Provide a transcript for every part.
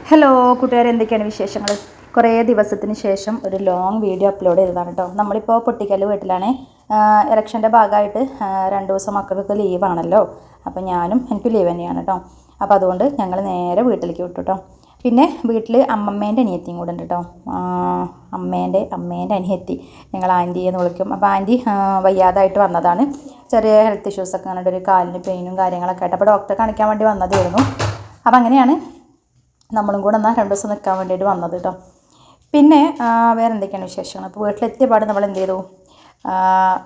Hello കൂട്ടുകാരെ, എന്തൊക്കെയാണ് വിശേഷങ്ങൾ? കുറേ ദിവസത്തിന് ശേഷം ഒരു ലോങ് വീഡിയോ അപ്ലോഡ് ചെയ്തതാണ് കേട്ടോ. നമ്മളിപ്പോൾ പൊട്ടിക്കല് വീട്ടിലാണ്. ഇലക്ഷൻ്റെ ഭാഗമായിട്ട് 2 ദിവസം മക്കൾക്ക് ലീവാണല്ലോ. അപ്പോൾ എനിക്ക് ലീവ് തന്നെയാണ് കേട്ടോ. അപ്പോൾ അതുകൊണ്ട് ഞങ്ങൾ നേരെ വീട്ടിലേക്ക് വിട്ടു കേട്ടോ. പിന്നെ വീട്ടിൽ അമ്മമ്മേൻ്റെ അനിയത്തിയും കൂടെ ഉണ്ട് കേട്ടോ. അമ്മേൻ്റെ അനിയത്തി, ഞങ്ങൾ ആൻറ്റി എന്ന് വിളിക്കും. അപ്പോൾ ആൻറ്റി വയ്യാതായിട്ട് വന്നതാണ്. ചെറിയ ഹെൽത്ത് ഇഷ്യൂസൊക്കെ കണ്ടിട്ട് ഒരു കാലിന് പെയിനും കാര്യങ്ങളൊക്കെ ആയിട്ട് അപ്പോൾ ഡോക്ടറെ കാണിക്കാൻ വേണ്ടി വന്നതായിരുന്നു. അപ്പോൾ അങ്ങനെയാണ് നമ്മളും കൂടെ 2 ദിവസം നിൽക്കാൻ വേണ്ടിയിട്ട് വന്നത് കേട്ടോ. പിന്നെ വേറെ എന്തൊക്കെയാണ് വിശേഷങ്ങൾ? അപ്പോൾ വീട്ടിലെത്തിയ പാട് നമ്മൾ എന്ത് ചെയ്തു,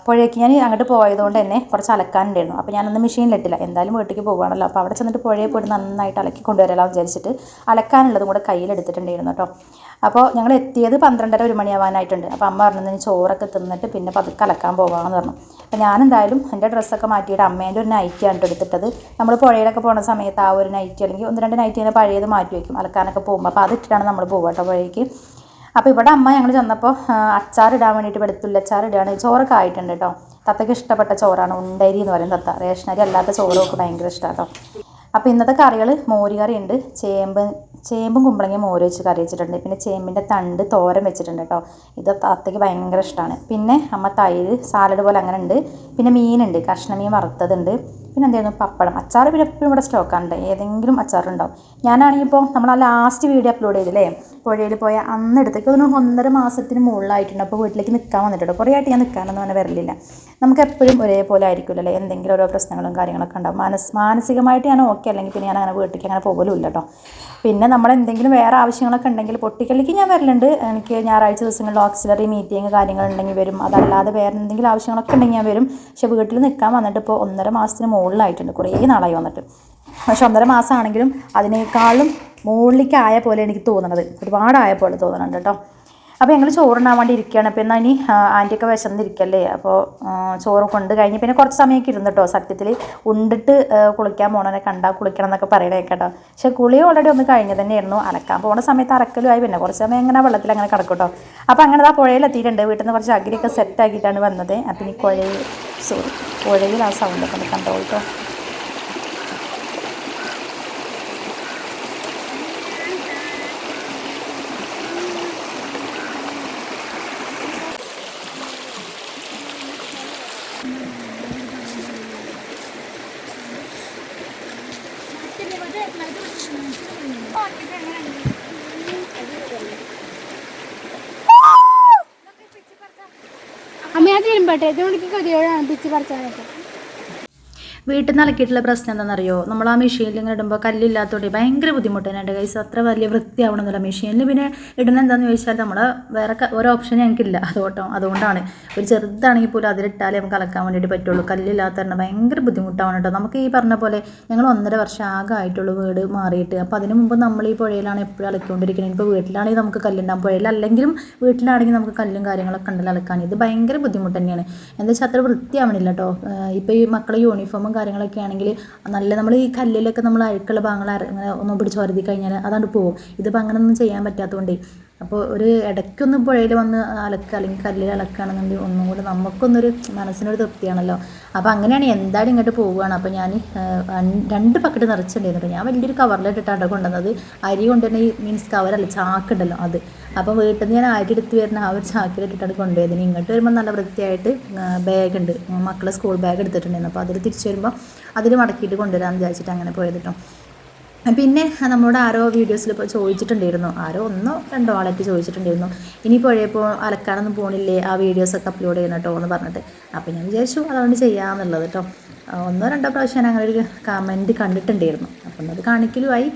പുഴയ്ക്ക് ഞാൻ അങ്ങോട്ട് പോയതുകൊണ്ട് തന്നെ കുറച്ച് അലക്കാനുണ്ടായിരുന്നു. അപ്പോൾ ഞാനൊന്ന് മെഷീനിലിട്ടില്ല, എന്തായാലും വീട്ടിലേക്ക് പോകുകയാണല്ലോ. അപ്പോൾ അവിടെ ചെന്നിട്ട് പുഴയിൽ പോയിട്ട് നന്നായിട്ട് അലക്കി കൊണ്ടുവരാമല്ലോ വിചാരിച്ചിട്ട് അലക്കാനുള്ളതും കൂടെ കയ്യിലെടുത്തിട്ടുണ്ടായിരുന്നു കേട്ടോ. അപ്പോൾ ഞങ്ങൾ എത്തിയത് 12:30 1 മണിയാവാനായിട്ടുണ്ട്. അപ്പോൾ അമ്മ പറഞ്ഞതിന് ചോറൊക്കെ തിന്നിട്ട് പിന്നെ പതുക്കെ അലക്കാൻ പോകാമെന്ന് പറഞ്ഞു. അപ്പോൾ ഞാനെന്തായാലും എൻ്റെ ഡ്രസ്സൊക്കെ മാറ്റിയിട്ട് അമ്മേൻ്റെ ഒരു നൈറ്റിയാണ് എടുത്തിട്ടത്. നമ്മൾ പുഴയിലൊക്കെ പോകുന്ന സമയത്ത് ആ ഒരു നൈറ്റി അല്ലെങ്കിൽ 1-2 നൈറ്റി ഇങ്ങനെ പഴയത് മാറ്റി വയ്ക്കും അലക്കാനൊക്കെ പോകുമ്പോൾ. അപ്പോൾ അതിട്ടിട്ടാണ് നമ്മൾ പോകുക കേട്ടോ പുഴയ്ക്ക്. അപ്പോൾ ഇവിടെ അമ്മ ഞങ്ങൾ ചെന്നപ്പോൾ അച്ചാറിടാൻ വേണ്ടിയിട്ട് വെളുത്തുള്ളി അച്ചാറിടുകയാണ്. ചോറൊക്കെ ആയിട്ടുണ്ട് കേട്ടോ. തത്തയ്ക്ക് ഇഷ്ടപ്പെട്ട ചോറാണ്, ഉണ്ടരി എന്ന് പറയും തത്ത. റേഷനരി അല്ലാത്ത ചോറൊക്കെ ഭയങ്കര ഇഷ്ടമാണ് കേട്ടോ. അപ്പോൾ ഇന്നത്തെ കറികൾ മോര് കറിയുണ്ട്, ചേമ്പും കുമ്പളങ്ങയും മോര് വെച്ച് കറി വെച്ചിട്ടുണ്ട്. പിന്നെ ചേമ്പിൻ്റെ തണ്ട് തോരൻ വെച്ചിട്ടുണ്ട് കേട്ടോ. ഇത് തത്തയ്ക്ക് ഭയങ്കര ഇഷ്ടമാണ്. പിന്നെ അമ്മ തൈര് സാലഡ് പോലെ അങ്ങനെ ഉണ്ട്. പിന്നെ മീനുണ്ട്, കഷ്ണമീൻ വറുത്തതുണ്ട്. പിന്നെ എന്തായിരുന്നു, പപ്പടം. അച്ചാർ പിന്നെ എപ്പോഴും ഇവിടെ സ്റ്റോക്കാണ്ട്, ഏതെങ്കിലും അച്ചാറുണ്ടാവും. ഞാനാണെങ്കിൽ ഇപ്പോൾ നമ്മൾ ആ ലാസ്റ്റ് വീഡിയോ അപ്ലോഡ് ചെയ്തില്ലേ, പുഴയിൽ പോയ അന്ന് എടുത്തേക്ക് ഒരു 1.5 മാസത്തിന് മുകളിലായിട്ടുണ്ട്. അപ്പോൾ വീട്ടിലേക്ക് നിൽക്കാൻ വന്നിട്ടുണ്ട്. കുറേ ആയിട്ട് ഞാൻ നിൽക്കാനൊന്നും അങ്ങനെ വരലില്ല. നമുക്ക് എപ്പോഴും ഒരേപോലെ ആയിരിക്കുമല്ലോ അല്ലേ, എന്തെങ്കിലും ഓരോ പ്രശ്നങ്ങളും കാര്യങ്ങളൊക്കെ ഉണ്ടാവും. മാനസികമായിട്ട് ഞാൻ ഓക്കെ അല്ലെങ്കിൽ പിന്നെ ഞാൻ അങ്ങനെ വീട്ടിലേക്ക് അങ്ങനെ പോകലും ഇല്ല കേട്ടോ. പിന്നെ നമ്മൾ എന്തെങ്കിലും വേറെ ആവശ്യങ്ങളൊക്കെ ഉണ്ടെങ്കിൽ പൊട്ടിക്കലിക്ക് ഞാൻ വരലുണ്ട്. എനിക്ക് ഞായറാഴ്ച ദിവസങ്ങളിൽ ഓക്സിലറി മീറ്റിംഗ് കാര്യങ്ങളുണ്ടെങ്കിൽ വരും. അതല്ലാതെ വേറെ എന്തെങ്കിലും ആവശ്യങ്ങളൊക്കെ ഉണ്ടെങ്കിൽ ഞാൻ വരും. പക്ഷേ വീട്ടിൽ നിൽക്കാൻ വന്നിട്ട് ഇപ്പോൾ 1.5 മാസത്തിന് മുകളിലായിട്ടുണ്ട്. കുറേ നാളായി വന്നിട്ട്. പക്ഷെ 1.5 മാസമാണെങ്കിലും അതിനേക്കാളും മുകളിലേക്കായ പോലെ എനിക്ക് തോന്നുന്നത്, ഒരുപാടായ പോലെ തോന്നുന്നുണ്ട് കേട്ടോ. അപ്പോൾ ഞങ്ങൾ ചോറുണ്ടാൻ വേണ്ടി ഇരിക്കുകയാണ്. അപ്പോൾ എന്നാൽ ഇനി ആൻറ്റിയൊക്കെ വിശന്നിരിക്കല്ലേ, അപ്പോൾ ചോറ് കൊണ്ട് കഴിഞ്ഞ് പിന്നെ കുറച്ച് സമയമൊക്കെ ഇരുന്നു കേട്ടോ. സത്യത്തിൽ ഉണ്ടിട്ട് കുളിക്കാൻ പോകണനെ കണ്ടാൽ കുളിക്കണം എന്നൊക്കെ പറയണേ കേട്ടോ. പക്ഷേ കുളി ഓൾറെഡി ഒന്ന് കഴിഞ്ഞ് തന്നെയായിരുന്നു. അലക്കാൻ പോകുന്ന സമയത്ത് അലക്കലുമായി പിന്നെ കുറച്ച് സമയം ഇങ്ങനെ വെള്ളത്തിൽ അങ്ങനെ കിടക്കും കേട്ടോ. അപ്പോൾ അങ്ങനെ ആ പുഴയിലെത്തിയിട്ടുണ്ട്. വീട്ടിൽ നിന്ന് കുറച്ച് അഗ്രിയൊക്കെ സെറ്റാക്കിയിട്ടാണ് വന്നത്. അപ്പം ഈ പുഴയിൽ ആ സൗണ്ടൊക്കെ ഒന്ന് കണ്ടോ കേട്ടോ. അമ്മ ഞാൻ തിരുമ്പട്ടെ, കൊതിയോടാണ് പിച്ച് പറിച്ചാലൊക്കെ. വീട്ടിൽ നിന്ന് അലക്കിയിട്ടുള്ള പ്രശ്നം എന്താണെന്നറിയോ, നമ്മൾ ആ മെഷീനിൽ ഇങ്ങനെ ഇടുമ്പോൾ കല്ലില്ലാത്തതുകൊണ്ട് ഭയങ്കര ബുദ്ധിമുട്ടാണ് കൈസ്. അത്ര വലിയ വൃത്തിയാവണമെന്നില്ല മെഷീനിൽ. പിന്നെ ഇടുന്നത് എന്താണെന്ന് ചോദിച്ചാൽ നമ്മൾ വേറെ ഒരു ഓപ്ഷൻ ഞങ്ങൾക്കില്ല. അതുകൊണ്ടാണ് ഒരു ചെറുതാണെങ്കിൽ പോലും അതിലിട്ടാലേ നമുക്ക് അലക്കാൻ വേണ്ടിയിട്ട് പറ്റുള്ളൂ. കല്ലില്ലാത്തതാണ് ഭയങ്കര ബുദ്ധിമുട്ടാണ് കേട്ടോ. നമുക്ക് ഈ പറഞ്ഞ പോലെ ഞങ്ങൾ 1.5 വർഷം ആകെ ആയിട്ടുള്ളൂ വീട് മാറിയിട്ട്. അപ്പോൾ അതിന് മുമ്പ് നമ്മൾ ഈ പുഴയിലാണ് എപ്പോഴും അലക്കിക്കൊണ്ടിരിക്കുന്നത്. ഇപ്പോൾ വീട്ടിലാണെങ്കിൽ നമുക്ക് കല്ലുണ്ടാകും, പുഴയിലല്ലെങ്കിലും വീട്ടിലാണെങ്കിൽ നമുക്ക് കല്ലും കാര്യങ്ങളൊക്കെ ഉണ്ടല്ലോ അലക്കാൻ. ഇത് ഭയങ്കര ബുദ്ധിമുട്ട് തന്നെയാണ്. എന്താ വെച്ചാൽ അത്ര വൃത്തിയാവണില്ല കേട്ടോ. ഇപ്പോൾ ഈ മക്കളെ യൂണിഫോമും കാര്യങ്ങളൊക്കെ ആണെങ്കിൽ നല്ല നമ്മൾ ഈ കല്ലിലൊക്കെ നമ്മൾ അഴുക്കുള്ള ഭാഗങ്ങൾ അങ്ങനെ ഒന്നും പിടിച്ച് വരുതി കഴിഞ്ഞാൽ അതാണ്ട് പോകും. ഇതിപ്പോൾ അങ്ങനെയൊന്നും ചെയ്യാൻ പറ്റാത്തതുകൊണ്ടേ അപ്പോൾ ഒരു ഇടയ്ക്കൊന്ന് പുഴയിൽ വന്ന് അലക്കുക അല്ലെങ്കിൽ കല്ലിൽ അലക്കുകയാണെന്നുണ്ടെങ്കിൽ ഒന്നും കൂടി നമുക്കൊന്നൊരു മനസ്സിനൊരു തൃപ്തിയാണല്ലോ. അപ്പോൾ അങ്ങനെയാണ് എന്തായാലും ഇങ്ങോട്ട് പോവുകയാണ്. അപ്പോൾ ഞാൻ 2 ബക്കറ്റ് നിറച്ചിട്ടുണ്ടായിരുന്നു. ഞാൻ വലിയൊരു കവറിലിട്ടിട്ടാണ് കൊണ്ടുവന്നത്. അരി കൊണ്ടുവരുന്ന മീൻസ് കവറല്ല, ചാക്കുണ്ടല്ലോ അത്. അപ്പോൾ വീട്ടിൽ നിന്ന് ഞാൻ അരി എടുത്ത് വരുന്ന ആ ഒരു ചാക്കിലിട്ടിട്ടാണ് കൊണ്ടുപോയതിന്. ഇങ്ങോട്ട് വരുമ്പോൾ നല്ല വൃത്തിയായിട്ട് ബാഗുണ്ട്, മക്കളെ സ്കൂൾ ബാഗ് എടുത്തിട്ടുണ്ടായിരുന്നു. അപ്പോൾ അതിൽ തിരിച്ച് വരുമ്പോൾ അതിൽ മടക്കിയിട്ട് കൊണ്ടുവരാമെന്ന് വിചാരിച്ചിട്ട് അങ്ങനെ പോയത് കേട്ടോ. പിന്നെ നമ്മളോട് ആരോ വീഡിയോസിൽ ഇപ്പോൾ ചോദിച്ചിട്ടുണ്ടായിരുന്നു, ആരോ 1-2 ആളായിട്ട് ചോദിച്ചിട്ടുണ്ടായിരുന്നു, ഇനി പുഴയപ്പോൾ അലക്കാനൊന്നും പോകണില്ലേ, ആ വീഡിയോസൊക്കെ അപ്ലോഡ് ചെയ്യണം കേട്ടോ എന്ന് പറഞ്ഞിട്ട്. അപ്പോൾ ഞാൻ വിചാരിച്ചു അതുകൊണ്ട് ചെയ്യാമെന്നുള്ളത് കേട്ടോ. 1-2 പ്രാവശ്യം അങ്ങനെ ഒരു കമൻറ്റ് കണ്ടിട്ടുണ്ടായിരുന്നു. അപ്പം അത് കാണിക്കലുമായി.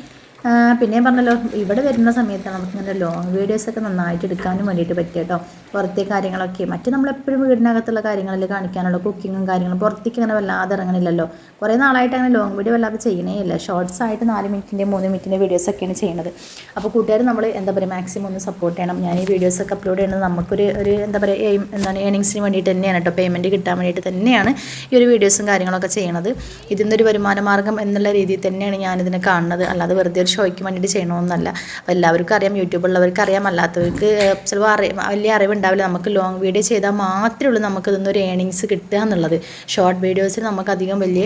പിന്നെ പറഞ്ഞല്ലോ, ഇവിടെ വരുന്ന സമയത്താണ് നമുക്കിങ്ങനെ ലോങ് വീഡിയോസൊക്കെ നന്നായിട്ട് എടുക്കാനും വേണ്ടിയിട്ട് പറ്റുക കേട്ടോ. പുറത്തെ കാര്യങ്ങളൊക്കെ നമ്മളെപ്പോഴും വീടിനകത്തുള്ള കാര്യങ്ങളിൽ കാണിക്കാനുള്ള കുക്കിങ്ങും കാര്യങ്ങളും പുറത്തേക്ക് അങ്ങനെ വല്ലാതെ ഇറങ്ങണില്ലല്ലോ. കുറേ നാളായിട്ട് അങ്ങനെ ലോങ് വീഡിയോ വല്ലാതെ ചെയ്യണേ ഇല്ല. ഷോർട്സ് ആയിട്ട് 4 മിനിറ്റിൻ്റെ 3 മിനിറ്റിൻ്റെ വീഡിയോസൊക്കെയാണ് ചെയ്യുന്നത്. അപ്പോൾ കൂട്ടുകാർ നമ്മൾ മാക്സിമം ഒന്ന് സപ്പോർട്ട് ചെയ്യണം. ഞാൻ ഈ വീഡിയോസൊക്കെ അപ്ലോഡ് ചെയ്യുന്നത് നമുക്കൊരു ഏണിങ്സിന് വേണ്ടിയിട്ട് തന്നെയാണ് കേട്ടോ. പേയ്മെൻറ്റ് കിട്ടാൻ വേണ്ടിയിട്ട് തന്നെയാണ് ഈ ഒരു വീഡിയോസും കാര്യങ്ങളൊക്കെ ചെയ്യണത്. ഇതിൽ നിന്നൊരു വരുമാന മാർഗ്ഗം എന്നുള്ള രീതിയിൽ തന്നെയാണ് ഞാനിതിനെ കാണുന്നത്. അല്ലാതെ വെറുതെ ഒരു ഷോയ്ക്ക് വേണ്ടിയിട്ട് ചെയ്യണമെന്നല്ല. അപ്പോൾ എല്ലാവർക്കും അറിയാം, യൂട്യൂബുള്ളവർക്ക് അറിയാം, അല്ലാത്തവർക്ക് ചിലപ്പോൾ വലിയ അറിവുണ്ടാവില്ല. നമുക്ക് ലോങ് വീഡിയോ ചെയ്താൽ മാത്രമേ ഉള്ളൂ നമുക്ക് ഇതൊന്നൊരു ഏണിങ്സ് കിട്ടുക എന്നുള്ളത്. ഷോർട്ട് വീഡിയോസിൽ നമുക്കധികം വലിയ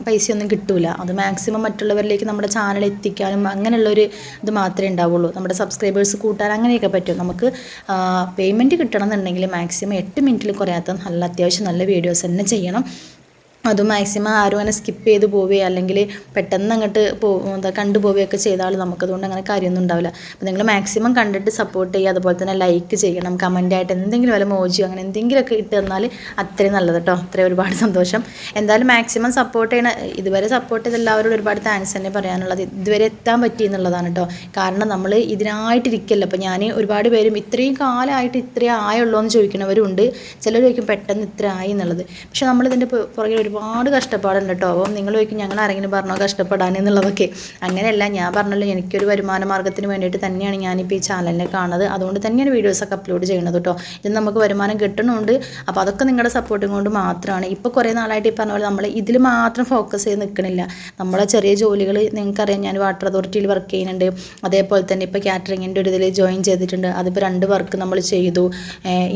പൈസയൊന്നും കിട്ടില്ല. അത് മാക്സിമം മറ്റുള്ളവരിലേക്ക് നമ്മുടെ ചാനൽ എത്തിക്കാനും അങ്ങനെയുള്ളൊരു ഇത് മാത്രമേ ഉണ്ടാവുള്ളൂ. നമ്മുടെ സബ്സ്ക്രൈബേഴ്സ് കൂട്ടാൻ അങ്ങനെയൊക്കെ പറ്റും. നമുക്ക് പേയ്മെൻറ്റ് കിട്ടണം എന്നുണ്ടെങ്കിൽ മാക്സിമം 8 മിനിറ്റിൽ കുറയാത്ത നല്ല അത്യാവശ്യം നല്ല വീഡിയോസ് തന്നെ ചെയ്യണം. അത് മാക്സിമം ആരും അങ്ങനെ സ്കിപ്പ് ചെയ്ത് പോവുകയോ അല്ലെങ്കിൽ പെട്ടെന്ന് അങ്ങോട്ട് കണ്ടുപോവുകയൊക്കെ ചെയ്താൽ നമുക്കതുകൊണ്ട് അങ്ങനെ കാര്യമൊന്നും ഉണ്ടാവില്ല. അപ്പോൾ നിങ്ങൾ മാക്സിമം കണ്ടിട്ട് സപ്പോർട്ട് ചെയ്യുക. അതുപോലെ തന്നെ ലൈക്ക് ചെയ്യണം, കമൻറ്റായിട്ട് എന്തെങ്കിലും വല്ല മോജിയോ അങ്ങനെ എന്തെങ്കിലുമൊക്കെ ഇട്ട് തന്നാൽ അത്രയും നല്ലത് കേട്ടോ. അത്രയും ഒരുപാട് സന്തോഷം. എന്തായാലും മാക്സിമം സപ്പോർട്ട് ചെയ്യണം. ഇതുവരെ സപ്പോർട്ട് ചെയ്ത് എല്ലാവരോടും ഒരുപാട് താങ്ക്സ് തന്നെ പറയാനുള്ളത്. ഇതുവരെ എത്താൻ പറ്റി എന്നുള്ളതാണ് കേട്ടോ. കാരണം നമ്മൾ ഇതിനായിട്ടിരിക്കല്ലോ. അപ്പോൾ ഞാൻ ഒരുപാട് പേരും ഇത്രയും കാലമായിട്ട് ഇത്രയും ആയുള്ളൂ എന്ന് ചോദിക്കുന്നവരുണ്ട്. ചിലർ ചോദിക്കും പെട്ടെന്ന് ഇത്ര ആയി എന്നുള്ളത്. പക്ഷേ നമ്മളിതിൻ്റെ പുറകിൽ ഒരുപാട് കഷ്ടപ്പാടുണ്ട് കേട്ടോ. അപ്പം നിങ്ങൾ ചോദിക്കും ഞങ്ങൾ ആരെങ്കിലും പറഞ്ഞോ കഷ്ടപ്പെടാൻ എന്നുള്ളതൊക്കെ. അങ്ങനെയല്ല, ഞാൻ പറഞ്ഞല്ലോ എനിക്കൊരു വരുമാന മാർഗ്ഗത്തിന് വേണ്ടിയിട്ട് തന്നെയാണ് ഞാനിപ്പോൾ ഈ ചാനലിനെ കാണുന്നത്. അതുകൊണ്ട് തന്നെയാണ് വീഡിയോസൊക്കെ അപ്ലോഡ് ചെയ്യുന്നത് കേട്ടോ. ഇത് നമുക്ക് വരുമാനം കിട്ടണമുണ്ട്. അപ്പോൾ അതൊക്കെ നിങ്ങളുടെ സപ്പോർട്ടും കൊണ്ട് മാത്രമാണ്. ഇപ്പോൾ കുറേ നാളായിട്ട് ഈ പറഞ്ഞ പോലെ നമ്മൾ ഇതിൽ മാത്രം ഫോക്കസ് ചെയ്ത് നിൽക്കണില്ല. നമ്മളെ ചെറിയ ജോലികൾ നിങ്ങൾക്കറിയാം, ഞാൻ വാട്ടർ അതോറിറ്റിയിൽ വർക്ക് ചെയ്യുന്നുണ്ട്. അതേപോലെ തന്നെ ഇപ്പോൾ കാറ്ററിങ്ങിൻ്റെ ഒരു ഇതിൽ ജോയിൻ ചെയ്തിട്ടുണ്ട്. അതിപ്പോൾ 2 വർക്ക് നമ്മൾ ചെയ്തു.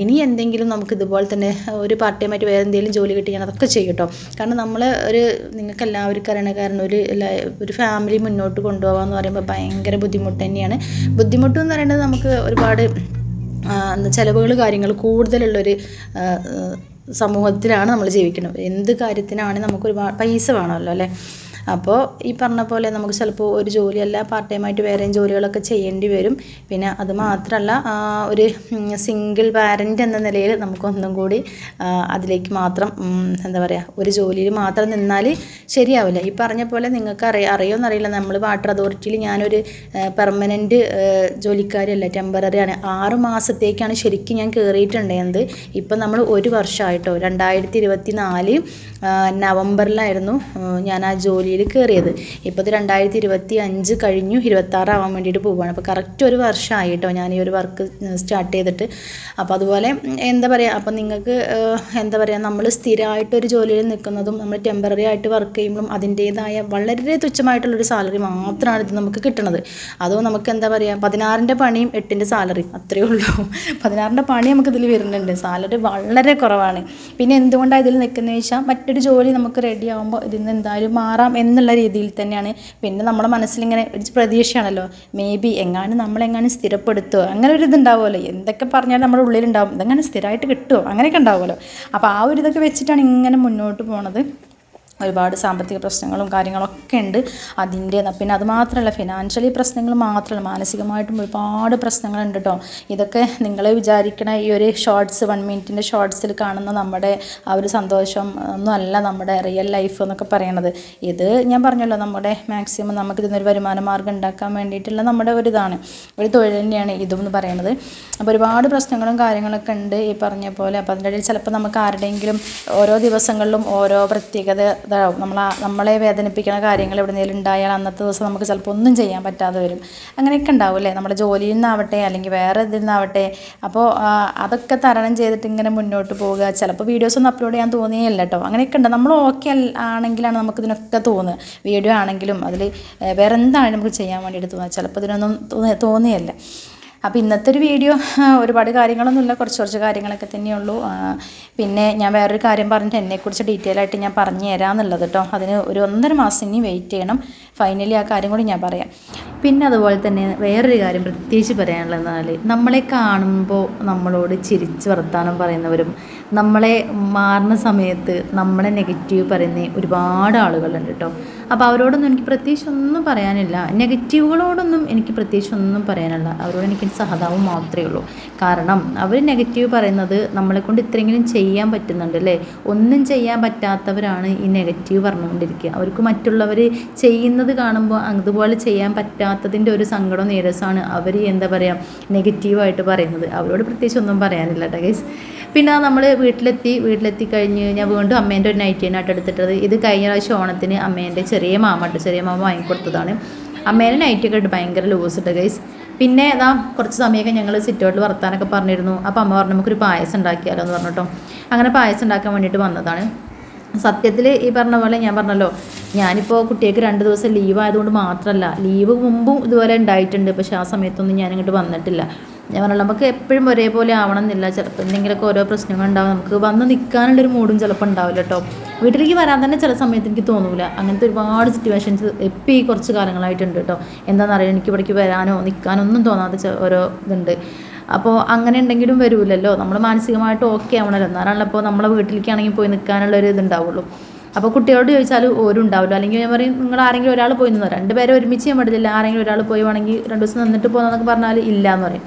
ഇനി എന്തെങ്കിലും നമുക്ക് ഇതുപോലെ തന്നെ ഒരു പാർട്ട് ടൈമായിട്ട് വേറെ എന്തെങ്കിലും ജോലി കിട്ടി ഞാൻ അതൊക്കെ ചെയ്യും കേട്ടോ. കാരണം നമ്മൾ നിങ്ങൾക്ക് എല്ലാവർക്കും അറിയണ കാരണം ഒരു ഫാമിലി മുന്നോട്ട് കൊണ്ടുപോകാമെന്ന് പറയുമ്പോൾ ഭയങ്കര ബുദ്ധിമുട്ട് തന്നെയാണ്. ബുദ്ധിമുട്ട് എന്ന് പറയുന്നത് നമുക്ക് ഒരുപാട് ചിലവുകൾ കാര്യങ്ങൾ കൂടുതലുള്ളൊരു സമൂഹത്തിലാണ് നമ്മൾ ജീവിക്കുന്നത്. എന്ത് കാര്യത്തിനാണ് നമുക്ക് ഒരുപാട് പൈസ വേണമല്ലോ അല്ലേ. അപ്പോൾ ഈ പറഞ്ഞ പോലെ നമുക്ക് ചിലപ്പോൾ ഒരു ജോലിയല്ല പാർട്ട് ടൈമായിട്ട് വേറെയും ജോലികളൊക്കെ ചെയ്യേണ്ടി വരും. പിന്നെ അത് മാത്രമല്ല ഒരു സിംഗിൾ പാരൻ്റ് എന്ന നിലയിൽ നമുക്കൊന്നും കൂടി അതിലേക്ക് മാത്രം എന്താ പറയുക, ഒരു ജോലിയിൽ മാത്രം നിന്നാൽ ശരിയാവില്ല. ഈ പറഞ്ഞ പോലെ നിങ്ങൾക്ക് അറിയുമെന്നറിയില്ല, നമ്മൾ വാട്ടർ അതോറിറ്റിയിൽ ഞാനൊരു പെർമനൻറ്റ് ജോലിക്കാരിയല്ല, ടെമ്പററിയാണ്. 6 മാസത്തേക്കാണ് ശരിക്കും ഞാൻ കയറിയിട്ടുണ്ടായിരുന്നത്. ഇപ്പം നമ്മൾ 1 വർഷമായിട്ടോ. 2024 നവംബറിലായിരുന്നു ഞാൻ ആ ജോലിയിൽ കയറിയത്. ഇപ്പോൾ ഇത് 2025 കഴിഞ്ഞു, 26 ആവാൻ വേണ്ടിയിട്ട് പോവുകയാണ്. അപ്പോൾ കറക്റ്റ് 1 വർഷമായിട്ടോ ഞാൻ ഈ ഒരു വർക്ക് സ്റ്റാർട്ട് ചെയ്തിട്ട്. അപ്പോൾ അതുപോലെ എന്താ പറയുക, അപ്പോൾ നിങ്ങൾക്ക് എന്താ പറയുക, നമ്മൾ സ്ഥിരമായിട്ടൊരു ജോലിയിൽ നിൽക്കുന്നതും നമ്മൾ ടെമ്പററി ആയിട്ട് വർക്ക് ചെയ്യുമ്പോഴും അതിൻ്റേതായ വളരെ തുച്ഛമായിട്ടുള്ളൊരു സാലറി മാത്രമാണ് ഇത് നമുക്ക് കിട്ടുന്നത്. അതോ നമുക്ക് എന്താ പറയുക, 16ൻ്റെ പണിയും 8ൻ്റെ സാലറി അത്രയേ ഉള്ളൂ. 16ൻ്റെ പണി നമുക്കിതിൽ വരുന്നുണ്ട്, സാലറി വളരെ കുറവാണ്. പിന്നെ എന്തുകൊണ്ടാണ് ഇതിൽ നിൽക്കുന്നത് വെച്ചാൽ മറ്റൊരു ജോലി നമുക്ക് റെഡി ആകുമ്പോൾ ഇതിൽ നിന്ന് എന്തായാലും മാറാം എന്നുള്ള രീതിയിൽ തന്നെയാണ്. പിന്നെ നമ്മുടെ മനസ്സിലിങ്ങനെ ഒരു പ്രതീക്ഷയാണല്ലോ, മേ ബി നമ്മളെങ്ങാനും സ്ഥിരപ്പെടുത്തുമോ, അങ്ങനെ ഒരു ഇതുണ്ടാവുമല്ലോ. എന്തൊക്കെ പറഞ്ഞാലും നമ്മുടെ ഉള്ളിലുണ്ടാവും, ഇതെങ്ങനെ സ്ഥിരമായിട്ട് കിട്ടുമോ, അങ്ങനെയൊക്കെ ഉണ്ടാവുമല്ലോ. അപ്പോൾ ആ ഒരു ഇതൊക്കെ വെച്ചിട്ടാണ് ഇങ്ങനെ മുന്നോട്ട് പോണത്. ഒരുപാട് സാമ്പത്തിക പ്രശ്നങ്ങളും കാര്യങ്ങളൊക്കെ ഉണ്ട് അതിൻ്റെ. പിന്നെ അതുമാത്രമല്ല, ഫിനാൻഷ്യലി പ്രശ്നങ്ങൾ മാത്രമല്ല, മാനസികമായിട്ടും ഒരുപാട് പ്രശ്നങ്ങളുണ്ട് കേട്ടോ. ഇതൊക്കെ നിങ്ങൾ വിചാരിക്കണ ഈ ഒരു ഷോർട്സ് 1 മിനിറ്റിൻ്റെ ഷോർട്സിൽ കാണുന്ന നമ്മുടെ ആ ഒരു സന്തോഷം ഒന്നും അല്ല നമ്മുടെ റിയൽ ലൈഫ് എന്നൊക്കെ പറയണത്. ഇത് ഞാൻ പറഞ്ഞല്ലോ, നമ്മുടെ മാക്സിമം നമുക്കിതിനൊരു വരുമാന മാർഗ്ഗം ഉണ്ടാക്കാൻ വേണ്ടിയിട്ടുള്ള നമ്മുടെ ഒരിതാണ്, ഒരു തൊഴിൽ തന്നെയാണ് ഇതും എന്ന് പറയുന്നത്. അപ്പോൾ ഒരുപാട് പ്രശ്നങ്ങളും കാര്യങ്ങളൊക്കെ ഉണ്ട് ഈ പറഞ്ഞ പോലെ. അപ്പോൾ അതിൻ്റെ ഇടയിൽ ചിലപ്പോൾ നമുക്ക് ആരുടെയെങ്കിലും ഓരോ ദിവസങ്ങളിലും ഓരോ പ്രത്യേകത ഇതാവും. നമ്മളെ വേദനിപ്പിക്കുന്ന കാര്യങ്ങൾ എവിടെയെങ്കിലും ഉണ്ടായാൽ അന്നത്തെ ദിവസം നമുക്ക് ചിലപ്പോൾ ഒന്നും ചെയ്യാൻ പറ്റാതെ വരും. അങ്ങനെയൊക്കെ ഉണ്ടാവും അല്ലേ, നമ്മുടെ ജോലിയിൽ നിന്നാവട്ടെ അല്ലെങ്കിൽ വേറെ ഇതിൽ നിന്നാവട്ടെ. അപ്പോൾ അതൊക്കെ തരണം ചെയ്തിട്ട് ഇങ്ങനെ മുന്നോട്ട് പോവുക. ചിലപ്പോൾ വീഡിയോസൊന്നും അപ്ലോഡ് ചെയ്യാൻ തോന്നിയില്ല കേട്ടോ. അങ്ങനെയൊക്കെ ഉണ്ട്. നമ്മൾ ഓക്കെ ആണെങ്കിലാണ് നമുക്കിതിനൊക്കെ തോന്നുക. വീഡിയോ ആണെങ്കിലും അതിൽ വേറെ എന്താണെങ്കിലും നമുക്ക് ചെയ്യാൻ വേണ്ടിയിട്ട് തോന്നുക. ചിലപ്പോൾ ഇതിനൊന്നും തോന്നിയല്ല. അപ്പോൾ ഇന്നത്തെ ഒരു വീഡിയോ ഒരുപാട് കാര്യങ്ങളൊന്നുമില്ല, കുറച്ച് കാര്യങ്ങളൊക്കെ തന്നെയുള്ളൂ. പിന്നെ ഞാൻ വേറൊരു കാര്യം പറഞ്ഞിട്ട് എന്നെക്കുറിച്ച് ഡീറ്റെയിൽ ആയിട്ട് ഞാൻ പറഞ്ഞു തരാമെന്നുള്ളത് കേട്ടോ. അതിന് ഒരു 1.5 മാസം ഇനി വെയിറ്റ് ചെയ്യണം. ഫൈനലി ആ കാര്യം കൂടി ഞാൻ പറയാം. പിന്നെ അതുപോലെ തന്നെ വേറൊരു കാര്യം പ്രത്യേകിച്ച് പറയാനുള്ളതെന്നാൽ, നമ്മളെ കാണുമ്പോൾ നമ്മളോട് ചിരിച്ച് വർത്താനം പറയുന്നവരും നമ്മളെ മാറുന്ന സമയത്ത് നമ്മളെ നെഗറ്റീവ് പറയുന്ന ഒരുപാട് ആളുകളുണ്ട് കേട്ടോ. അപ്പോൾ അവരോടൊന്നും എനിക്ക് പ്രത്യേകിച്ച് ഒന്നും പറയാനില്ല. നെഗറ്റീവുകളോടൊന്നും എനിക്ക് പ്രത്യേകിച്ച് ഒന്നും പറയാനില്ല. അവരോട് എനിക്ക് സഹതാപം മാത്രമേ ഉള്ളൂ. കാരണം അവർ നെഗറ്റീവ് പറയുന്നത് നമ്മളെക്കൊണ്ട് ഇത്രയെങ്കിലും ചെയ്യാൻ പറ്റുന്നുണ്ട് അല്ലേ. ഒന്നും ചെയ്യാൻ പറ്റാത്തവരാണ് ഈ നെഗറ്റീവ് പറഞ്ഞുകൊണ്ടിരിക്കുക. അവർക്ക് മറ്റുള്ളവർ ചെയ്യുന്നത് കാണുമ്പോൾ അതുപോലെ ചെയ്യാൻ പറ്റാത്തതിൻ്റെ ഒരു സങ്കടം നീരസമാണ് അവർ എന്താ പറയുക നെഗറ്റീവായിട്ട് പറയുന്നത്. അവരോട് പ്രത്യേകിച്ച് ഒന്നും പറയാനില്ല കേട്ടോ ഗൈസ്. പിന്നെ നമ്മൾ വീട്ടിലെത്തി കഴിഞ്ഞ് ഞാൻ വീണ്ടും അമ്മേൻ്റെ ഒരു നൈറ്റിനായിട്ട് എടുത്തിട്ടത്. ഇത് കഴിഞ്ഞ പ്രാവശ്യം ഓണത്തിന് അമ്മേൻ്റെ ചെറിയ മാമ വാങ്ങിക്കൊടുത്തതാണ്. അമ്മേൻ്റെ നൈറ്റൊക്കെ ഇട്ട് ഭയങ്കര ലൂസ് ഇട്ട് ഗൈസ്. പിന്നെ ഇതാ കുറച്ച് സമയമൊക്കെ ഞങ്ങൾ സിറ്റൗട്ടിൽ വർത്താനൊക്കെ പറഞ്ഞിരുന്നു. അപ്പോൾ അമ്മ പറഞ്ഞു നമുക്കൊരു പായസം ഉണ്ടാക്കിയാലോ എന്ന് പറഞ്ഞിട്ടോ. അങ്ങനെ പായസം ഉണ്ടാക്കാൻ വേണ്ടിയിട്ട് വന്നതാണ്. സത്യത്തിൽ ഈ പറഞ്ഞ പോലെ ഞാൻ പറഞ്ഞല്ലോ, ഞാനിപ്പോൾ കുട്ടികൾക്ക് 2 ദിവസം ലീവ് ആയതുകൊണ്ട് മാത്രമല്ല, ലീവ് മുമ്പും ഇതുപോലെ ഉണ്ടായിട്ടുണ്ട്. പക്ഷേ ആ സമയത്തൊന്നും ഞാനിങ്ങോട്ട് വന്നിട്ടില്ല. ഞാൻ പറഞ്ഞല്ലോ, നമുക്ക് എപ്പോഴും ഒരേപോലെ ആവണം എന്നില്ല. ചിലപ്പോൾ എന്തെങ്കിലുമൊക്കെ ഓരോ പ്രശ്നങ്ങളുണ്ടാവും. നമുക്ക് വന്ന് നിൽക്കാനുള്ളൊരു മൂഡും ചിലപ്പോൾ ഉണ്ടാവില്ല കേട്ടോ. വീട്ടിലേക്ക് വരാൻ തന്നെ ചില സമയത്ത് എനിക്ക് തോന്നൂല. അങ്ങനത്തെ ഒരുപാട് സിറ്റുവേഷൻസ് ഇപ്പോൾ ഈ കുറച്ച് കാലങ്ങളായിട്ടുണ്ട് കേട്ടോ. എന്താണെന്നറിയാം, എനിക്ക് ഇവിടേക്ക് വരാനോ നിൽക്കാനോ ഒന്നും തോന്നാത്ത ഓരോ ഇതുണ്ട്. അപ്പോൾ അങ്ങനെ ഉണ്ടെങ്കിലും വരൂലല്ലോ, നമ്മൾ മാനസികമായിട്ട് ഓക്കെ ആവണമല്ലോ. എന്നാലാണല്ലോ അപ്പോൾ നമ്മളെ വീട്ടിലേക്കാണെങ്കിൽ പോയി നിൽക്കാനുള്ളൊരു ഇതുണ്ടാവുള്ളൂ. അപ്പോൾ കുട്ടികളോട് ചോദിച്ചാൽ ഓരും ഉണ്ടാവില്ല. അല്ലെങ്കിൽ ഞാൻ പറയും, നിങ്ങൾ ആരെങ്കിലും ഒരാൾ പോയി നിന്നോ, 2 പേരെ ഒരുമിച്ച് ചെയ്യാൻ പറ്റില്ല. ആരെങ്കിലും ഒരാൾ പോയി വേണമെങ്കിൽ 2 ദിവസം നിന്നിട്ട് പോകുന്നതെന്നൊക്കെ പറഞ്ഞാൽ ഇല്ല എന്ന് പറയും.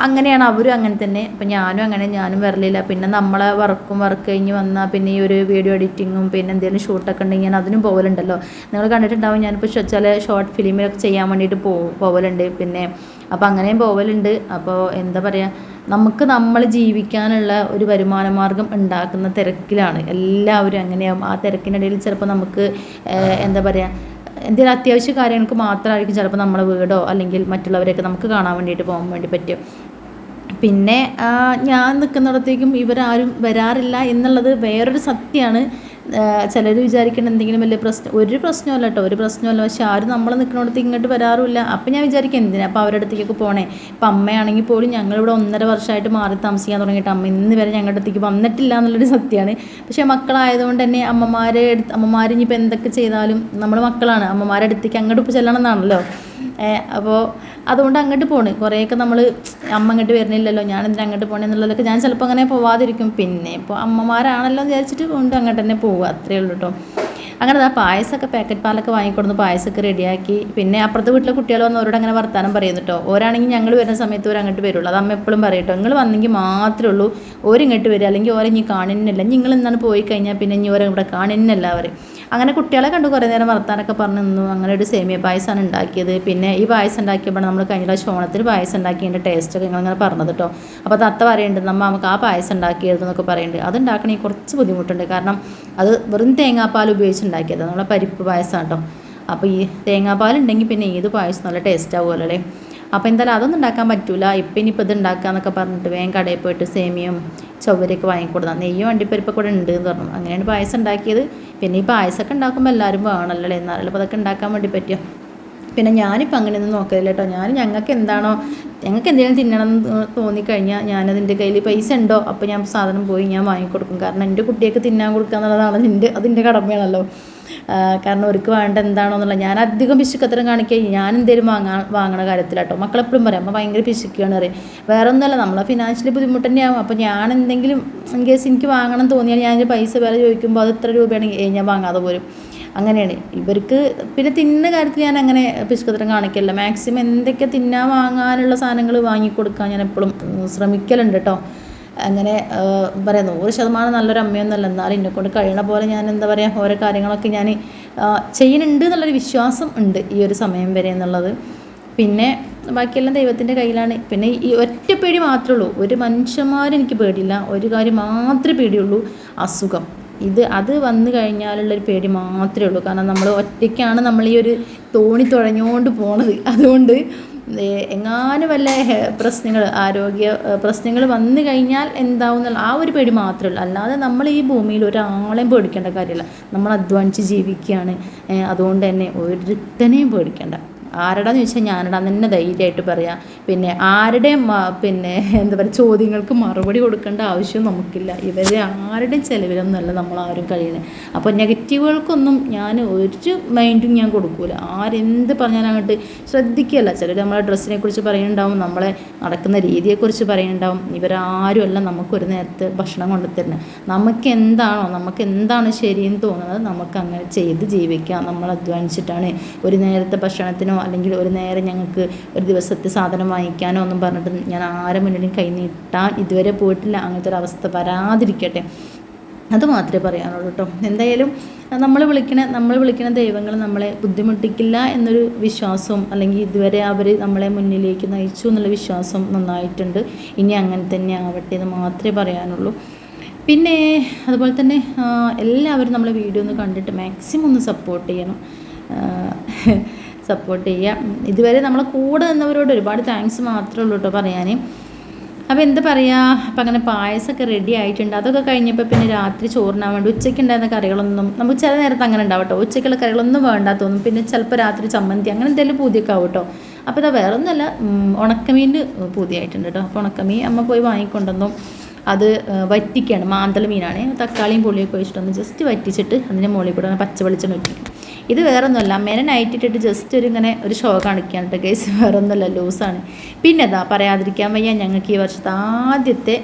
അങ്ങനെയാണ് അവരും അങ്ങനെ തന്നെ. അപ്പം ഞാനും വരലില്ല. പിന്നെ നമ്മളെ വർക്ക് കഴിഞ്ഞ് വന്നാൽ പിന്നെ ഈ ഒരു വീഡിയോ എഡിറ്റിങ്ങും പിന്നെ എന്തെങ്കിലും ഷൂട്ടൊക്കെ ഉണ്ടെങ്കിൽ ഞാൻ അതിനും പോകലുണ്ടല്ലോ. നിങ്ങൾ കണ്ടിട്ടുണ്ടാവും, ഞാനിപ്പോൾ ചില ഷോർട്ട് ഫിലിമിലൊക്കെ ചെയ്യാൻ വേണ്ടിയിട്ട് പോകലുണ്ട്. പിന്നെ അപ്പോൾ അങ്ങനെയും പോകലുണ്ട്. അപ്പോൾ എന്താ പറയുക, നമുക്ക് നമ്മൾ ജീവിക്കാനുള്ള ഒരു വരുമാന മാർഗം ഉണ്ടാക്കുന്ന തിരക്കിലാണ് എല്ലാവരും. അങ്ങനെയാവും. ആ തിരക്കിനിടയിൽ ചിലപ്പോൾ നമുക്ക് എന്താ പറയുക, എന്തെങ്കിലും അത്യാവശ്യ കാര്യങ്ങൾക്ക് മാത്രമായിരിക്കും ചിലപ്പോൾ നമ്മളെ വീടോ അല്ലെങ്കിൽ മറ്റുള്ളവരെയൊക്കെ നമുക്ക് കാണാൻ വേണ്ടിയിട്ട് പോകാൻ വേണ്ടി പറ്റും. പിന്നെ ഞാൻ നിൽക്കുന്നിടത്തേക്കും ഇവരാരും വരാറില്ല എന്നുള്ളത് വേറൊരു സത്യമാണ്. ചിലർ വിചാരിക്കണം എന്തെങ്കിലും വലിയ ഒരു പ്രശ്നമല്ല കേട്ടോ, ഒരു പ്രശ്നമല്ല. പക്ഷെ ആരും നമ്മൾ നിൽക്കുന്നിടത്ത് ഇങ്ങോട്ട് വരാറുമില്ല. അപ്പം ഞാൻ വിചാരിക്കും എന്തിനാ അപ്പോൾ അവരുടെ അടുത്തേക്കൊക്കെ പോകണേ. ഇപ്പം അമ്മയാണെങ്കിൽ പോലും ഞങ്ങളിവിടെ 1.5 വർഷമായിട്ട് മാറി താമസിക്കാൻ തുടങ്ങിയിട്ട് അമ്മ ഇന്ന് വരെ ഞങ്ങളുടെ അടുത്തേക്ക് വന്നിട്ടില്ല എന്നുള്ളൊരു സത്യമാണ്. പക്ഷേ മക്കളായതുകൊണ്ട് തന്നെ അമ്മമാർ ഇനിയിപ്പോൾ എന്തൊക്കെ ചെയ്താലും നമ്മൾ മക്കളാണ്, അമ്മമാരുടെ അടുത്തേക്ക് അങ്ങോട്ട് ഇപ്പോൾ ചെല്ലണം എന്നാണല്ലോ. അപ്പോൾ അതുകൊണ്ട് അങ്ങോട്ട് പോണ്. കുറേയൊക്കെ നമ്മൾ അമ്മ അങ്ങോട്ട് വരുന്നില്ലല്ലോ, ഞാനെന്തിനാ അങ്ങോട്ട് പോകണേ എന്നുള്ളതൊക്കെ ഞാൻ ചിലപ്പോൾ അങ്ങനെ പോവാതിരിക്കും. പിന്നെ ഇപ്പോൾ അമ്മമാരാണല്ലോ എന്ന് വിചാരിച്ചിട്ട് കൊണ്ട് അങ്ങോട്ട് തന്നെ പോവുക, അത്രയേ ഉള്ളൂ കേട്ടോ. അങ്ങനെ പായസമൊക്കെ പാക്കറ്റ് പാലൊക്കെ വാങ്ങിക്കൊടുന്ന് പായസമൊക്കെ റെഡിയാക്കി. പിന്നെ അപ്പുറത്തെ വീട്ടിലെ കുട്ടികൾ വന്ന് അവരോട് അങ്ങനെ വർത്താനം പറയുന്നു കേട്ടോ. ഓരാണെങ്കിൽ ഞങ്ങൾ വരുന്ന സമയത്ത് ഓരോ അങ്ങോട്ട് വരുള്ളൂ. അത് അമ്മ എപ്പോഴും പറയും കേട്ടോ, നിങ്ങൾ വന്നെങ്കിൽ മാത്രമേ ഉള്ളൂ ഓരിങ്ങോട്ട് വരിക, അല്ലെങ്കിൽ ഓരെ ഇനി കാണുന്നില്ല. നിങ്ങൾ എന്താണ് പോയി കഴിഞ്ഞാൽ പിന്നെ ഇനി ഓരോ ഇവിടെ കാണുന്നില്ല അവർ. അങ്ങനെ കുട്ടികളെ കണ്ടു കുറേ നേരം വർത്താനൊക്കെ പറഞ്ഞു നിന്നു. അങ്ങനെ ഒരു സേമിയ പായസമാണ് ഉണ്ടാക്കിയത്. പിന്നെ ഈ പായസം ഉണ്ടാക്കിയപ്പോൾ നമ്മൾ കഴിഞ്ഞ പ്രാവശ്യം ഓണത്തിന് പായസം ഉണ്ടാക്കിയതിൻ്റെ ടേസ്റ്റൊക്കെ ഞങ്ങളിങ്ങനെ പറഞ്ഞത് കേട്ടോ. അപ്പോൾ തത്ത പറയുന്നുണ്ട്, നമുക്ക് ആ പായസം ഉണ്ടാക്കിയതെന്നൊക്കെ പറയുന്നുണ്ട്. അത് ഉണ്ടാക്കണമെങ്കിൽ കുറച്ച് ബുദ്ധിമുട്ടുണ്ട്. കാരണം അത് വെറും തേങ്ങാപ്പാൽ ഉപയോഗിച്ച് ഉണ്ടാക്കിയത്, നമ്മളെ പരിപ്പ് പായസം കേട്ടോ. അപ്പോൾ ഈ തേങ്ങാപ്പാലുണ്ടെങ്കിൽ പിന്നെ ഏത് പായസം നല്ല ടേസ്റ്റ് ആവുമല്ലോ അല്ലേ. അപ്പോൾ എന്തായാലും അതൊന്നും ഉണ്ടാക്കാൻ പറ്റില്ല. ഇപ്പം ഇനിയിപ്പോൾ ഇത് ഉണ്ടാക്കാമെന്നൊക്കെ പറഞ്ഞിട്ട് വേഗം കടയിൽ പോയിട്ട് സേമിയയും ചവ്വരയൊക്കെ വാങ്ങിക്കൊടുത്താൽ നെയ്യും വണ്ടിപ്പരിപ്പൊക്കെ കൂടെ ഉണ്ട് എന്ന് പറഞ്ഞു. അങ്ങനെയാണ് പായസം ഉണ്ടാക്കിയത്. പിന്നെ ഈ പായസമൊക്കെ ഉണ്ടാക്കുമ്പോൾ എല്ലാവരും വേണമല്ലോ, എന്നാലും അപ്പോൾ അതൊക്കെ ഉണ്ടാക്കാൻ വേണ്ടി പറ്റും. പിന്നെ ഞാനിപ്പോൾ അങ്ങനെയൊന്നും നോക്കലില്ല കേട്ടോ. ഞങ്ങൾക്ക് എന്തെങ്കിലും തിന്നണം എന്ന് തോന്നിക്കഴിഞ്ഞാൽ ഞാനതിൻ്റെ കയ്യിൽ പൈസ ഉണ്ടോ അപ്പോൾ ഞാൻ സാധനം പോയി ഞാൻ വാങ്ങിക്കൊടുക്കും. കാരണം എൻ്റെ കുട്ടിയൊക്കെ തിന്നാൻ കൊടുക്കുക എന്നുള്ളതാണ് അതിൻ്റെ കടമയാണല്ലോ. കാരണം അവർക്ക് വേണ്ട എന്താണോ എന്നുള്ള, ഞാൻ അധികം പിശുക്കത്തരം കാണിക്കുക ഞാൻ എന്തെങ്കിലും വാങ്ങണ കാര്യത്തിലാട്ടോ. മക്കളെപ്പോഴും പറയാം അമ്മ ഭയങ്കര പിശുക്കുകയാണ് പറയും. വേറെ ഒന്നുമല്ല, നമ്മളെ ഫിനാൻഷ്യലി ബുദ്ധിമുട്ട് തന്നെയാവും. അപ്പോൾ ഞാൻ എന്തെങ്കിലും ഇൻ കേസ് എനിക്ക് വാങ്ങണം തോന്നിയാൽ ഞാൻ പൈസ വില ചോദിക്കുമ്പോൾ അത് ഇത്ര രൂപയാണെങ്കിൽ ഞാൻ വാങ്ങാതെ പോരും. അങ്ങനെയാണ് ഇവർക്ക്. പിന്നെ തിന്നുന്ന കാര്യത്തിൽ ഞാൻ അങ്ങനെ പിശുക്കത്തരം കാണിക്കില്ല. മാക്സിമം എന്തൊക്കെ തിന്നാൻ വാങ്ങാനുള്ള സാധനങ്ങൾ വാങ്ങിക്കൊടുക്കാൻ ഞാൻ എപ്പോഴും ശ്രമിക്കലുണ്ട് കേട്ടോ. അങ്ങനെ പറയാം 100% നല്ലൊരു അമ്മയൊന്നുമല്ല, എന്നാലും എന്നെക്കൊണ്ട് കഴിയണ പോലെ ഞാൻ എന്താ പറയുക ഓരോ കാര്യങ്ങളൊക്കെ ഞാൻ ചെയ്യുന്നുണ്ട് എന്നുള്ളൊരു വിശ്വാസം ഉണ്ട് ഈ ഒരു സമയം വരെ എന്നുള്ളത്. പിന്നെ ബാക്കിയെല്ലാം ദൈവത്തിൻ്റെ കയ്യിലാണ്. പിന്നെ ഈ ഒറ്റ പേടി മാത്രമേ ഉള്ളൂ, ഒരു മനുഷ്യന്മാരും എനിക്ക് പേടിയില്ല. ഒരു കാര്യം മാത്രമേ പേടിയുള്ളൂ, അസുഖം. അത് വന്നു കഴിഞ്ഞാലുള്ളൊരു പേടി മാത്രമേ ഉള്ളൂ. കാരണം നമ്മൾ ഒറ്റയ്ക്കാണ് നമ്മൾ ഈ ഒരു തോണി തുഴഞ്ഞുകൊണ്ട് പോണത്. അതുകൊണ്ട് എങ്ങാനും വല്ല ആരോഗ്യ പ്രശ്നങ്ങൾ വന്നു കഴിഞ്ഞാൽ എന്താവുന്നുള്ള ആ ഒരു പേടി മാത്രമേ ഉള്ളൂ. അല്ലാതെ നമ്മൾ ഈ ഭൂമിയിൽ ഒരാളെയും പേടിക്കേണ്ട കാര്യമില്ല. നമ്മൾ അധ്വാനിച്ച് ജീവിക്കുകയാണ്. അതുകൊണ്ട് തന്നെ ഒരുത്തനെയും പേടിക്കേണ്ട. ആരുടെയെന്ന് ചോദിച്ചാൽ ഞാനിടാൻ തന്നെ ധൈര്യമായിട്ട് പറയാം. പിന്നെ ആരുടെയും പിന്നെ എന്താ പറയുക ചോദ്യങ്ങൾക്ക് മറുപടി കൊടുക്കേണ്ട ആവശ്യം നമുക്കില്ല. ഇവരെ ആരുടെയും ചിലവിലൊന്നുമല്ല നമ്മളാരും കഴിയണേ. അപ്പോൾ നെഗറ്റീവുകൾക്കൊന്നും ഞാൻ ഒരു മൈൻഡും ഞാൻ കൊടുക്കില്ല. ആരെന്ത് പറഞ്ഞാലും അങ്ങോട്ട് ശ്രദ്ധിക്കുകയല്ല. ചിലർ നമ്മളെ ഡ്രസ്സിനെ കുറിച്ച് പറയുന്നുണ്ടാവും, നമ്മളെ നടക്കുന്ന രീതിയെക്കുറിച്ച് പറയുന്നുണ്ടാവും. ഇവരാരുമല്ല നമുക്കൊരു നേരത്തെ ഭക്ഷണം കൊണ്ടുതരുന്നത്. നമുക്ക് എന്താണ് ശരിയെന്ന് തോന്നുന്നത് നമുക്ക് അങ്ങനെ ചെയ്ത് ജീവിക്കാം. നമ്മൾ അധ്വാനിച്ചിട്ടാണ്. ഒരു നേരത്തെ ഭക്ഷണത്തിനോ അല്ലെങ്കിൽ ഒരു നേരം ഞങ്ങൾക്ക് ഒരു ദിവസത്തെ സാധനം വാങ്ങിക്കാനോ ഒന്നും പറഞ്ഞിട്ട് ഞാൻ ആരെ മുന്നിലും കൈ നീട്ടാൻ ഇതുവരെ പോയിട്ടില്ല. അങ്ങനത്തെ ഒരു അവസ്ഥ വരാതിരിക്കട്ടെ, അത് മാത്രമേ പറയാനുള്ളൂ കേട്ടോ. എന്തായാലും നമ്മൾ വിളിക്കുന്ന ദൈവങ്ങൾ നമ്മളെ ബുദ്ധിമുട്ടിക്കില്ല എന്നൊരു വിശ്വാസവും, അല്ലെങ്കിൽ ഇതുവരെ അവർ നമ്മളെ മുന്നിലേക്ക് നയിച്ചു എന്നുള്ള വിശ്വാസം നന്നായിട്ടുണ്ട്. ഇനി അങ്ങനെ തന്നെ ആവട്ടെ എന്ന് മാത്രമേ പറയാനുള്ളൂ. പിന്നെ അതുപോലെ തന്നെ എല്ലാവരും നമ്മളെ വീഡിയോ ഒന്ന് കണ്ടിട്ട് മാക്സിമം ഒന്ന് സപ്പോർട്ട് ചെയ്യുക. ഇതുവരെ നമ്മളെ കൂടെ നിന്നവരോട് ഒരുപാട് താങ്ക്സ് മാത്രമേ ഉള്ളൂ കേട്ടോ പറയാൻ. അപ്പോൾ എന്താ പറയുക, അപ്പം അങ്ങനെ പായസമൊക്കെ റെഡി ആയിട്ടുണ്ട്. അതൊക്കെ കഴിഞ്ഞപ്പോൾ പിന്നെ രാത്രി ചോറിനാൻ വേണ്ടി ഉച്ചയ്ക്ക് ഉണ്ടായിരുന്ന കറികളൊന്നും നമുക്ക് ചില നേരത്ത് അങ്ങനെ ഉണ്ടാവും കേട്ടോ. ഉച്ചയ്ക്കുള്ള കറികളൊന്നും വേണ്ട തോന്നും. പിന്നെ ചിലപ്പോൾ രാത്രി ചമ്മന്തി അങ്ങനെ എന്തെങ്കിലും പൂതിയൊക്കെ ആവും കേട്ടോ. അപ്പോൾ ഇതാ വേറെ ഒന്നുമല്ല, ഉണക്കമീൻ പൂതിയായിട്ടുണ്ട് കേട്ടോ. അപ്പോൾ ഉണക്കമീൻ അമ്മ പോയി വാങ്ങിക്കൊണ്ടുവന്നു. അത് വറ്റിക്കുകയാണ്. മാന്തൽ മീനാണ്. തക്കാളിയും പുളിയൊക്കെ ഒഴിച്ചിട്ടൊന്ന് ജസ്റ്റ് വറ്റിച്ചിട്ട് അതിൻ്റെ മുകളിൽ കൂടെ പച്ച വെളിച്ചെണ്ണ ഒറ്റിക്കും. ഇത് വേറെ ഒന്നുമല്ല, അമ്മേനെ നൈറ്റ് ഇട്ടിട്ട് ജസ്റ്റ് ഇങ്ങനെ ഒരു ഷോ കാണിക്കുകയാണ് കേട്ടോ ഗൈസ്. വേറെ ഒന്നുമല്ല, ലൂസാണ്. പിന്നെ അതാ പറയാതിരിക്കാൻ വയ്യ, ഞങ്ങൾക്ക് ഈ വർഷത്തെ ആദ്യത്തെ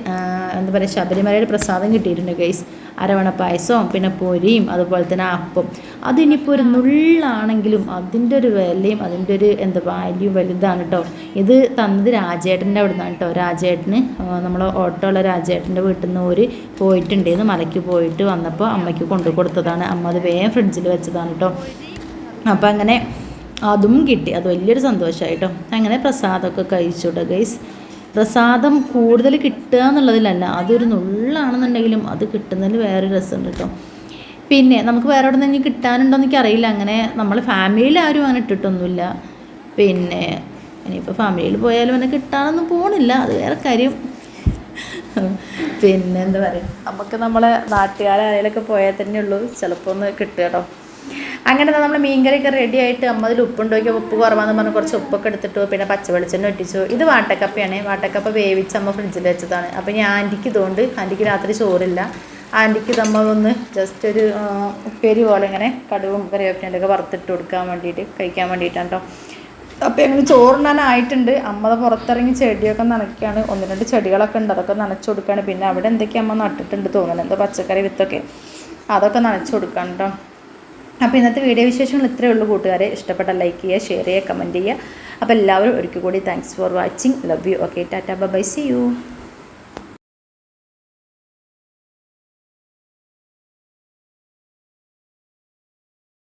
എന്താ പറയുക ശബരിമലയുടെ പ്രസാദം കിട്ടിയിട്ടുണ്ട് ഗൈസ്. അരവണ പായസവും പിന്നെ പൊരിയും അതുപോലെ തന്നെ അപ്പം. അതിനിപ്പോൾ ഒരു നുള്ളാണെങ്കിലും അതിൻ്റെ ഒരു വിലയും അതിൻ്റെ ഒരു എന്താ വാല്യൂ വലുതാണ് കേട്ടോ. ഇത് തന്നത് രാജേട്ടൻ്റെ അവിടെ നിന്നാണ് കേട്ടോ. രാജേട്ടന് നമ്മൾ ഓട്ടോ ഉള്ള രാജേട്ടൻ്റെ വീട്ടിൽ നിന്ന് ഒരു പോയിട്ടുണ്ടായിരുന്നു. മലയ്ക്ക് പോയിട്ട് വന്നപ്പോൾ അമ്മയ്ക്ക് കൊണ്ടു കൊടുത്തതാണ്. അമ്മ അത് വേഗം ഫ്രിഡ്ജിൽ വെച്ചതാണ് കേട്ടോ. അപ്പോൾ അങ്ങനെ അതും കിട്ടി. അത് വലിയൊരു സന്തോഷമായിട്ടോ. അങ്ങനെ പ്രസാദമൊക്കെ കഴിച്ചു കേട്ടോ ഗൈസ്. പ്രസാദം കൂടുതൽ കിട്ടുക എന്നുള്ളതിലല്ല, അതൊരു നുള്ളാണെന്നുണ്ടെങ്കിലും അത് കിട്ടുന്നതിൽ വേറെ രസമുണ്ട് കേട്ടോ. പിന്നെ നമുക്ക് വേറെ എവിടെ നിന്ന് കിട്ടാനുണ്ടോയെന്ന് എനിക്കറിയില്ല. അങ്ങനെ നമ്മൾ ഫാമിലിയിൽ ആരും അങ്ങനെ ഇട്ടിട്ടൊന്നുമില്ല. പിന്നെ ഇനിയിപ്പോൾ ഫാമിലിയിൽ പോയാലും അങ്ങനെ കിട്ടാനൊന്നും പോകണില്ല, അത് വേറെ കാര്യം. പിന്നെ എന്താ പറയുക, നമുക്ക് നമ്മളെ നാട്ടുകാരായാലൊക്കെ പോയാൽ തന്നെ ഉള്ളൂ ചിലപ്പോൾ ഒന്ന് കിട്ടുക കേട്ടോ. അങ്ങനെ നമ്മൾ മീൻകറിയൊക്കെ റെഡി ആയിട്ട് അമ്മ അതിൽ ഉപ്പുണ്ടോക്കിയ ഉപ്പ് കുറവാന്ന് പറഞ്ഞ് കുറച്ച് ഉപ്പൊക്കെ എടുത്തിട്ടു. പിന്നെ പച്ച വെളിച്ചെണ്ണ ഒറ്റിച്ചു. ഇത് വാട്ടക്കപ്പയാണ്. വാട്ടക്കപ്പ വേവിച്ച് അമ്മ ഫ്രിഡ്ജിൽ വെച്ചതാണ്. അപ്പോൾ ഞാൻ ആൻറ്റിക്ക് ഇതുകൊണ്ട്, ആൻറ്റിക്ക് രാത്രി ചോറില്ല, ആൻറ്റിക്ക് നമ്മൾ ഒന്ന് ജസ്റ്റ് ഒരു ഉപ്പേരി പോലെ ഇങ്ങനെ കടുവും കറിവേപ്പിൻ്റെയൊക്കെ വറുത്തിട്ട് കൊടുക്കാൻ വേണ്ടിയിട്ട് കഴിക്കാൻ വേണ്ടിയിട്ടാണ് കേട്ടോ. അപ്പോൾ ഞങ്ങൾ ചോറിനാനായിട്ടുണ്ട്. അമ്മ പുറത്തിറങ്ങി ചെടിയൊക്കെ നനയ്ക്കുകയാണ്. 1-2 ചെടികളൊക്കെ ഉണ്ട്, അതൊക്കെ നനച്ചു കൊടുക്കുകയാണ്. പിന്നെ അവിടെ എന്തൊക്കെയാണ് അമ്മ നട്ടിട്ടുണ്ട് തോന്നുന്നു, എന്തോ പച്ചക്കറി വിത്തൊക്കെ, അതൊക്കെ നനച്ചു കൊടുക്കണം കേട്ടോ. അപ്പോൾ ഇന്നത്തെ വീഡിയോ വിശേഷങ്ങൾ ഇത്രയേ ഉള്ളൂ കൂട്ടുകാരെ. ഇഷ്ടപ്പെട്ട ലൈക്ക് ചെയ്യുക, ഷെയർ ചെയ്യുക, കമൻറ്റ് ചെയ്യുക. അപ്പോൾ എല്ലാവരും ഒരിക്കൽ കൂടി thanks for watching. Love you. Okay, tata, bye, see U.